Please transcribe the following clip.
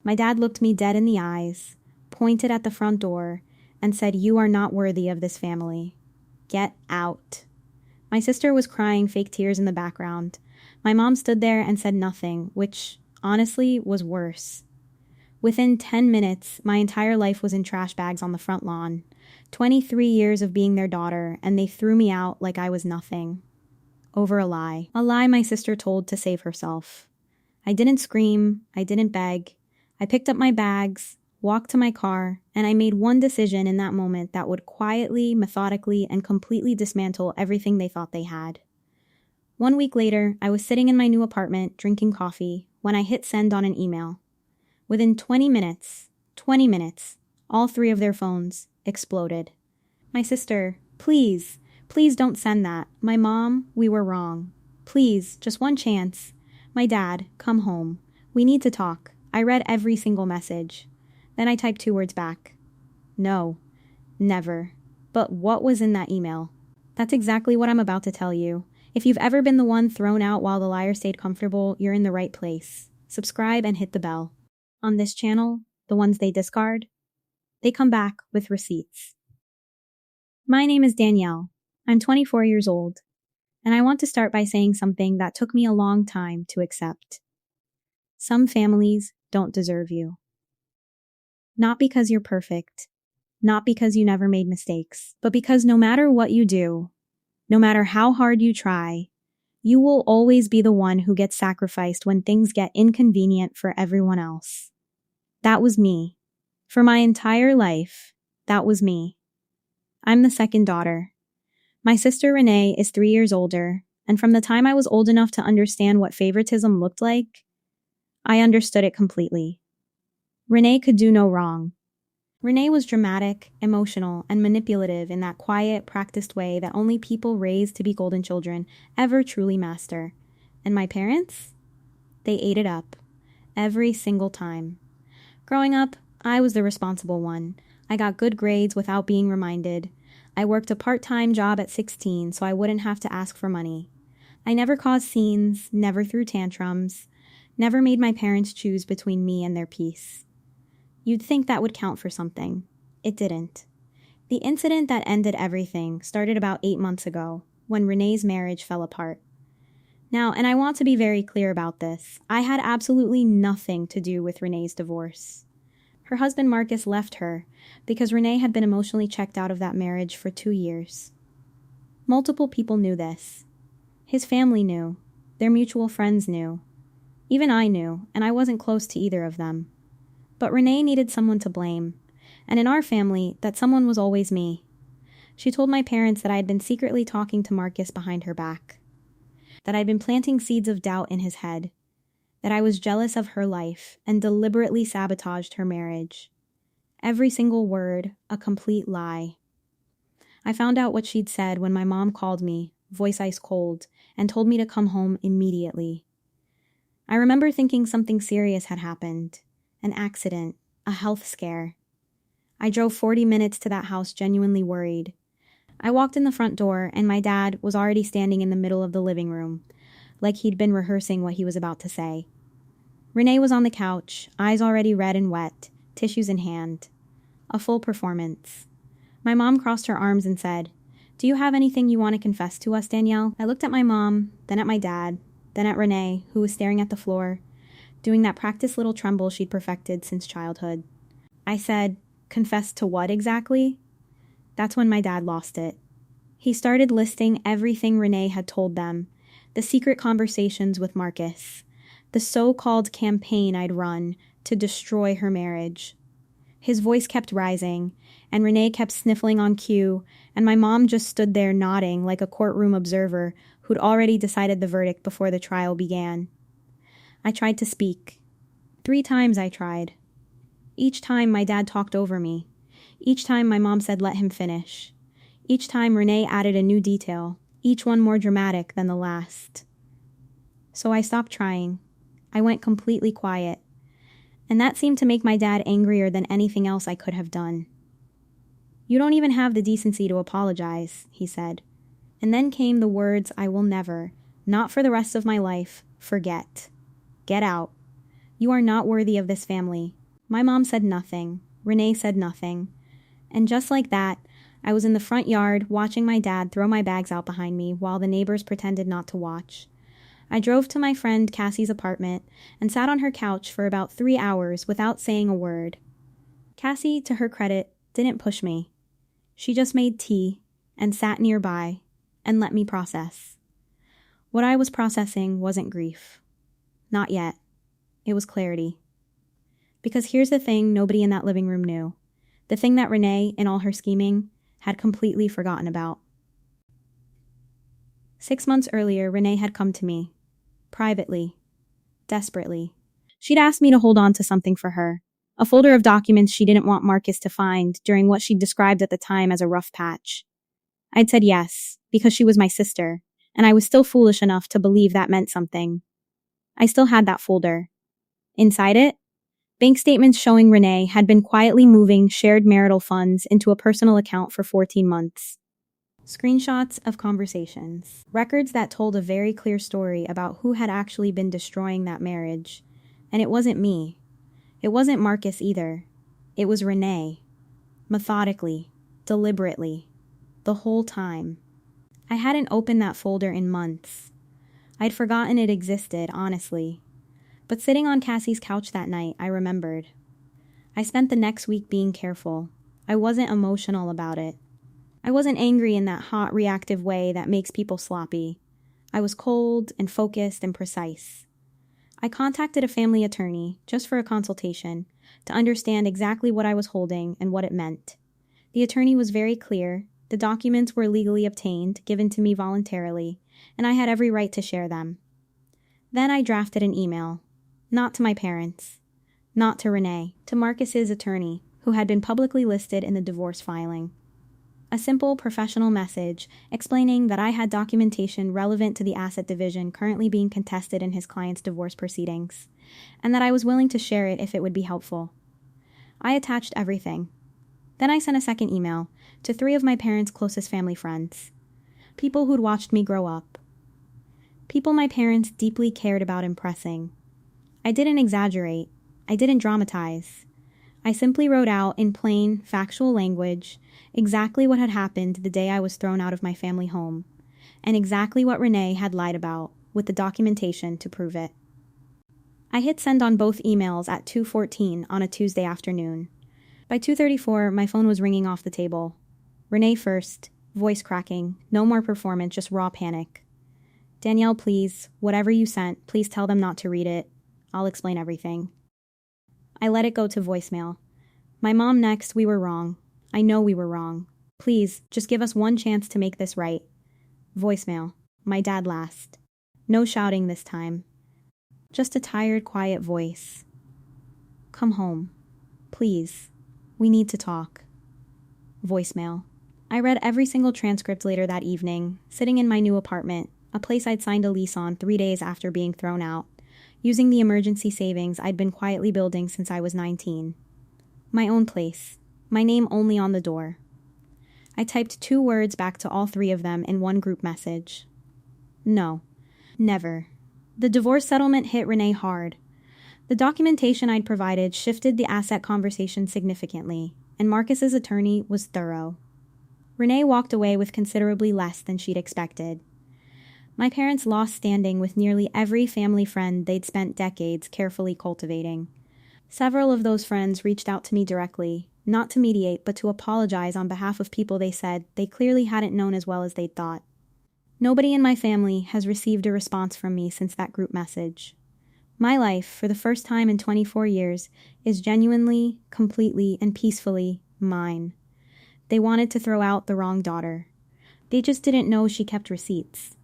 My dad looked me dead in the eyes, pointed at the front door, and said, "You are not worthy of this family. Get out." My sister was crying fake tears in the background. My mom stood there and said nothing, which, honestly, was worse. Within 10 minutes, my entire life was in trash bags on the front lawn. 23 years of being their daughter, and they threw me out like I was nothing. Over a lie. A lie my sister told to save herself. I didn't scream. I didn't beg. I picked up my bags, walked to my car, and I made one decision in that moment that would quietly, methodically, and completely dismantle everything they thought they had. 1 week later, I was sitting in my new apartment, drinking coffee, when I hit send on an email. Within 20 minutes, all 3 of their phones exploded. My sister, please don't send that. My mom, we were wrong. Please, just one chance. My dad, come home. We need to talk. I read every single message. Then I typed 2 words back. No, never. But what was in that email? That's exactly what I'm about to tell you. If you've ever been the one thrown out while the liar stayed comfortable, you're in the right place. Subscribe and hit the bell. On this channel, the ones they discard, they come back with receipts. My name is Danielle. I'm 24 years old, and I want to start by saying something that took me a long time to accept. Some families don't deserve you. Not because you're perfect, not because you never made mistakes, but because no matter what you do, no matter how hard you try, you will always be the one who gets sacrificed when things get inconvenient for everyone else. That was me. For my entire life, that was me. I'm the second daughter. My sister Renee is 3 years older, and from the time I was old enough to understand what favoritism looked like, I understood it completely. Renee could do no wrong. Renee was dramatic, emotional, and manipulative in that quiet, practiced way that only people raised to be golden children ever truly master. And my parents? They ate it up. Every single time. Growing up, I was the responsible one. I got good grades without being reminded. I worked a part-time job at 16 so I wouldn't have to ask for money. I never caused scenes, never threw tantrums, never made my parents choose between me and their peace. You'd think that would count for something. It didn't. The incident that ended everything started about 8 months ago, when Renee's marriage fell apart. Now, and I want to be very clear about this, I had absolutely nothing to do with Renee's divorce. Her husband Marcus left her because Renee had been emotionally checked out of that marriage for 2 years. Multiple people knew this. His family knew. Their mutual friends knew. Even I knew, and I wasn't close to either of them. But Renee needed someone to blame, and in our family, that someone was always me. She told my parents that I had been secretly talking to Marcus behind her back, that I'd been planting seeds of doubt in his head, that I was jealous of her life and deliberately sabotaged her marriage. Every single word, a complete lie. I found out what she'd said when my mom called me, voice ice cold, and told me to come home immediately. I remember thinking something serious had happened. An accident, a health scare. I drove 40 minutes to that house genuinely worried. I walked in the front door and my dad was already standing in the middle of the living room, like he'd been rehearsing what he was about to say. Renee was on the couch, eyes already red and wet, tissues in hand. A full performance. My mom crossed her arms and said, "Do you have anything you want to confess to us, Danielle?" I looked at my mom, then at my dad, then at Renee, who was staring at the floor, doing that practiced little tremble she'd perfected since childhood. I said, "Confess to what exactly?" That's when my dad lost it. He started listing everything Renee had told them, the secret conversations with Marcus, the so-called campaign I'd run to destroy her marriage. His voice kept rising, and Renee kept sniffling on cue, and my mom just stood there nodding like a courtroom observer who'd already decided the verdict before the trial began. I tried to speak. 3 times I tried. Each time my dad talked over me. Each time my mom said let him finish. Each time Renee added a new detail, each one more dramatic than the last. So I stopped trying. I went completely quiet. And that seemed to make my dad angrier than anything else I could have done. "You don't even have the decency to apologize," he said. And then came the words I will never, not for the rest of my life, forget. "Get out. You are not worthy of this family. My mom said nothing. Renee said nothing. And just like that, I was in the front yard watching my dad throw my bags out behind me while the neighbors pretended not to watch. I drove to my friend Cassie's apartment and sat on her couch for about 3 hours without saying a word. Cassie, to her credit, didn't push me. She just made tea and sat nearby and let me process. What I was processing wasn't grief. Not yet. It was clarity. Because here's the thing nobody in that living room knew. The thing that Renee, in all her scheming, had completely forgotten about. 6 months earlier, Renee had come to me. Privately. Desperately. She'd asked me to hold on to something for her. A folder of documents she didn't want Marcus to find during what she described at the time as a rough patch. I'd said yes, because she was my sister, and I was still foolish enough to believe that meant something. I still had that folder. Inside it, bank statements showing Renee had been quietly moving shared marital funds into a personal account for 14 months. Screenshots of conversations. Records that told a very clear story about who had actually been destroying that marriage. And it wasn't me. It wasn't Marcus either. It was Renee. Methodically. Deliberately. The whole time. I hadn't opened that folder in months. I'd forgotten it existed, honestly. But sitting on Cassie's couch that night, I remembered. I spent the next week being careful. I wasn't emotional about it. I wasn't angry in that hot, reactive way that makes people sloppy. I was cold and focused and precise. I contacted a family attorney, just for a consultation, to understand exactly what I was holding and what it meant. The attorney was very clear. The documents were legally obtained, given to me voluntarily, and I had every right to share them. Then I drafted an email. Not to my parents. Not to Renee. To Marcus's attorney, who had been publicly listed in the divorce filing. A simple professional message explaining that I had documentation relevant to the asset division currently being contested in his client's divorce proceedings, and that I was willing to share it if it would be helpful. I attached everything. Then I sent a second email to 3 of my parents' closest family friends, people who'd watched me grow up, people my parents deeply cared about impressing. I didn't exaggerate. I didn't dramatize. I simply wrote out in plain, factual language exactly what had happened the day I was thrown out of my family home, and exactly what Renee had lied about, with the documentation to prove it. I hit send on both emails at 2:14 on a Tuesday afternoon. By 2:34, my phone was ringing off the table. Renee first, voice cracking, no more performance, just raw panic. Danielle, please, whatever you sent, please tell them not to read it. I'll explain everything. I let it go to voicemail. My mom next, we were wrong. I know we were wrong. Please, just give us one chance to make this right. Voicemail. My dad last. No shouting this time. Just a tired, quiet voice. Come home. Please. We need to talk. Voicemail. I read every single transcript later that evening, sitting in my new apartment, a place I'd signed a lease on 3 days after being thrown out, using the emergency savings I'd been quietly building since I was 19. My own place. My name only on the door. I typed 2 words back to all 3 of them in one group message. No. Never. The divorce settlement hit Renee hard. The documentation I'd provided shifted the asset conversation significantly, and Marcus's attorney was thorough. Renee walked away with considerably less than she'd expected. My parents lost standing with nearly every family friend they'd spent decades carefully cultivating. Several of those friends reached out to me directly, not to mediate, but to apologize on behalf of people they said they clearly hadn't known as well as they'd thought. Nobody in my family has received a response from me since that group message. My life, for the first time in 24 years, is genuinely, completely, and peacefully mine. They wanted to throw out the wrong daughter. They just didn't know she kept receipts.